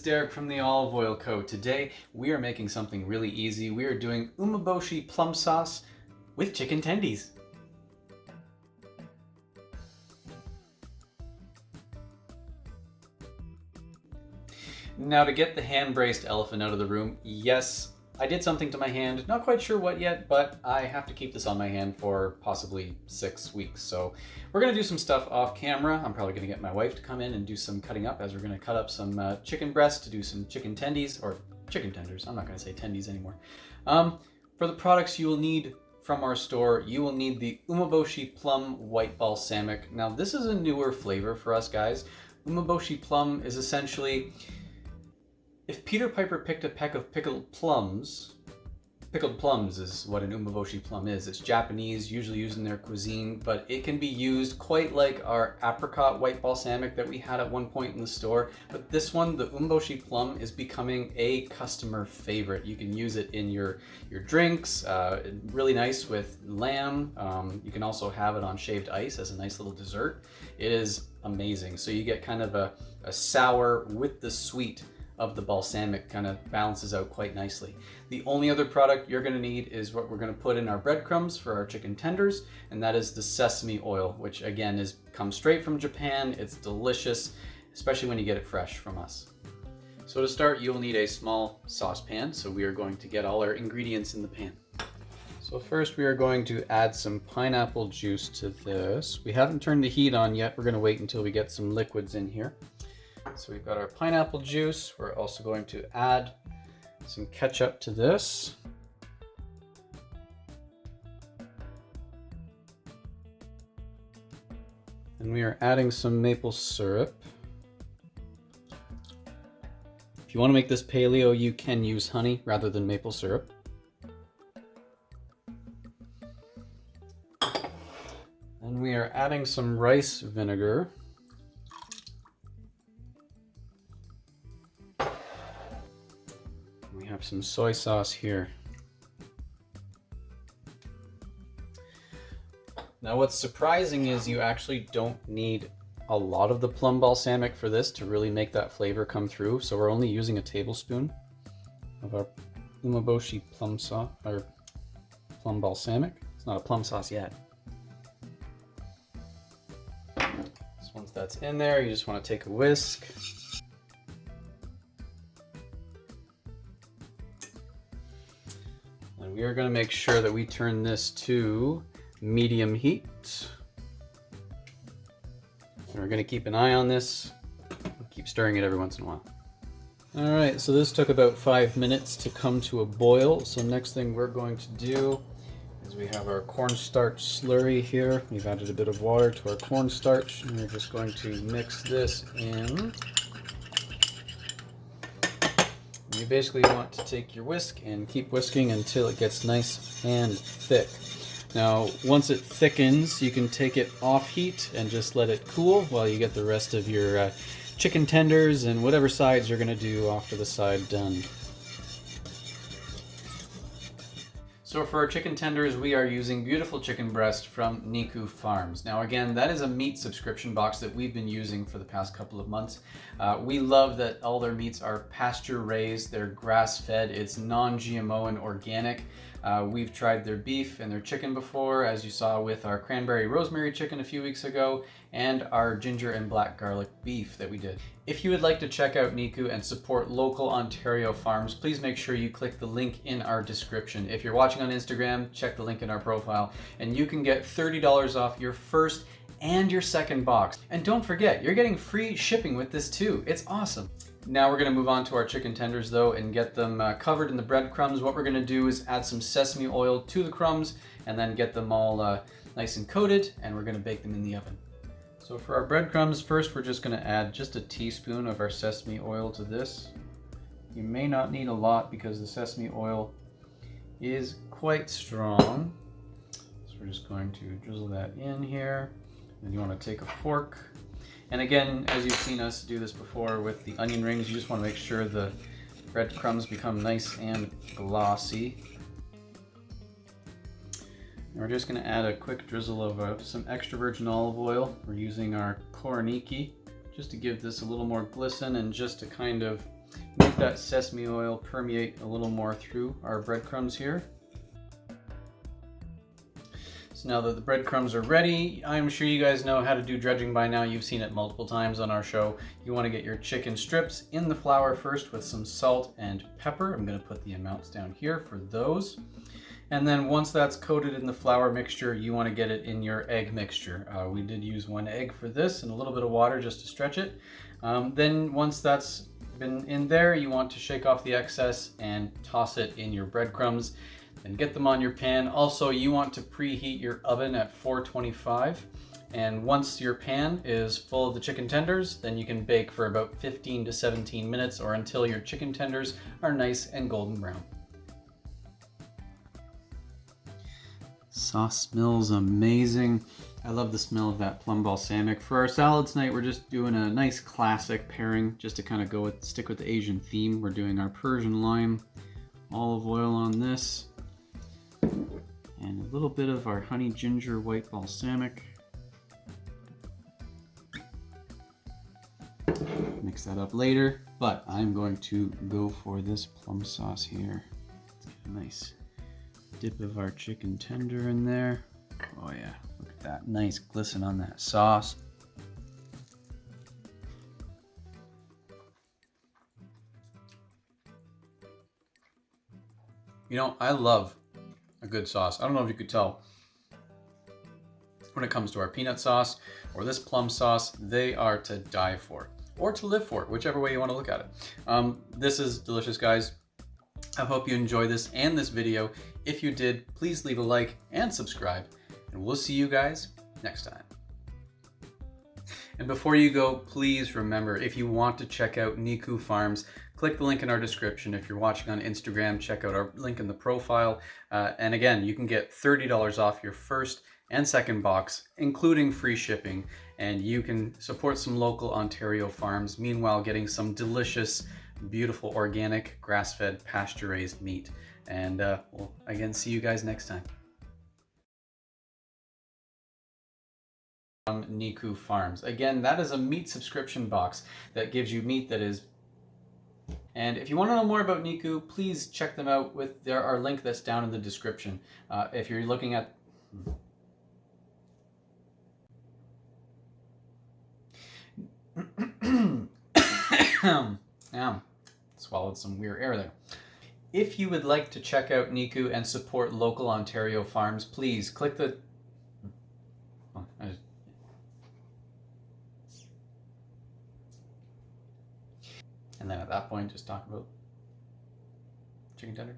Derek from the Olive Oil Co. Today we are making something really easy. We are doing Umeboshi Plum Sauce with chicken tendies. Now to get the hand-braced elephant out of the room, yes, I did something to my hand. Not quite sure what yet, but I have to keep this on my hand for possibly 6 weeks. So we're gonna do some stuff off camera. I'm probably gonna get my wife to come in and do some cutting up as we're gonna cut up some chicken breast to do some chicken tendies, or chicken tenders. I'm not gonna say tendies anymore. For the products you will need from our store, you will need the Umeboshi Plum White Balsamic. Now this is a newer flavor for us guys. Umeboshi Plum is essentially, if Peter Piper picked a peck of pickled plums is what an Umeboshi plum is. It's Japanese, usually used in their cuisine, but it can be used quite like our apricot white balsamic that we had at one point in the store. But this one, the Umeboshi plum, is becoming a customer favorite. You can use it in your drinks, really nice with lamb. You can also have it on shaved ice as a nice little dessert. It is amazing. So you get kind of a sour with the sweet of the balsamic, kind of balances out quite nicely. The only other product you're gonna need is what we're gonna put in our breadcrumbs for our chicken tenders, and that is the sesame oil, which again comes straight from Japan. It's delicious, especially when you get it fresh from us. So to start, you'll need a small saucepan. So we are going to get all our ingredients in the pan. So first we are going to add some pineapple juice to this. We haven't turned the heat on yet. We're gonna wait until we get some liquids in here. So we've got our pineapple juice. We're also going to add some ketchup to this. And we are adding some maple syrup. If you want to make this paleo, you can use honey rather than maple syrup. And we are adding some rice vinegar. We have some soy sauce here. Now what's surprising is you actually don't need a lot of the plum balsamic for this to really make that flavor come through. So we're only using a tablespoon of our Umeboshi plum sauce, or plum balsamic. It's not a plum sauce yet. So once that's in there, you just want to take a whisk. And we are going to make sure that we turn this to medium heat. And we're going to keep an eye on this. Keep stirring it every once in a while. All right, so this took about 5 minutes to come to a boil. So next thing we're going to do is we have our cornstarch slurry here. We've added a bit of water to our cornstarch, and we're just going to mix this in. You basically want to take your whisk and keep whisking until it gets nice and thick. Now, once it thickens, you can take it off heat and just let it cool while you get the rest of your chicken tenders and whatever sides you're going to do off to the side done. So for our chicken tenders, we are using beautiful chicken breast from Niku Farms. Now again, that is a meat subscription box that we've been using for the past couple of months. We love that all their meats are pasture raised, they're grass fed, it's non-GMO and organic. We've tried their beef and their chicken before, as you saw with our cranberry rosemary chicken a few weeks ago, and our ginger and black garlic beef that we did. If you would like to check out Niku and support local Ontario farms, please make sure you click the link in our description. If you're watching on Instagram, check the link in our profile, and you can get $30 off your first and your second box. And don't forget, you're getting free shipping with this too. It's awesome. Now we're going to move on to our chicken tenders though and get them covered in the breadcrumbs. What we're going to do is add some sesame oil to the crumbs and then get them all nice and coated, and we're going to bake them in the oven. So for our breadcrumbs, first we're just going to add just a teaspoon of our sesame oil to this. You may not need a lot because the sesame oil is quite strong. So we're just going to drizzle that in here. And you want to take a fork. And again, as you've seen us do this before with the onion rings, you just want to make sure the breadcrumbs become nice and glossy. And we're just going to add a quick drizzle of some extra virgin olive oil. We're using our koroniki just to give this a little more glisten and just to kind of that sesame oil permeate a little more through our breadcrumbs here. So now that the breadcrumbs are ready, I'm sure you guys know how to do dredging by now. You've seen it multiple times on our show. You want to get your chicken strips in the flour first with some salt and pepper. I'm going to put the amounts down here for those. And then once that's coated in the flour mixture, you want to get it in your egg mixture. We did use 1 egg for this and a little bit of water just to stretch it. Then once that's been in there, you want to shake off the excess and toss it in your breadcrumbs and get them on your pan. Also, you want to preheat your oven at 425. And once your pan is full of the chicken tenders, then you can bake for about 15 to 17 minutes or until your chicken tenders are nice and golden brown. Sauce smells amazing. I love the smell of that plum balsamic. For our salad tonight, we're just doing a nice classic pairing just to kind of stick with the Asian theme. We're doing our Persian lime, olive oil on this, and a little bit of our honey ginger white balsamic. Mix that up later, but I'm going to go for this plum sauce here. Let's get a nice dip of our chicken tender in there. Oh yeah, look at that nice glisten on that sauce. You know, I love a good sauce. I don't know if you could tell. When it comes to our peanut sauce or this plum sauce, they are to die for, or to live for, whichever way you want to look at it. This is delicious, guys. I hope you enjoy this and this video. If you did, please leave a like and subscribe, and we'll see you guys next time. And before you go, please remember, if you want to check out Niku Farms, click the link in our description. If you're watching on Instagram, check out our link in the profile. And again, you can get $30 off your first and second box, including free shipping. And you can support some local Ontario farms, meanwhile getting some delicious, beautiful, organic, grass-fed, pasture-raised meat. And we'll again see you guys next time. Niku Farms. Again, that is a meat subscription box that gives you meat that is... And if you want to know more about Niku, please check them out with our link that's down in the description. If you're looking at... Swallowed some weird air there. If you would like to check out Niku and support local Ontario farms, please click the... And then at that point, just talk about chicken tender.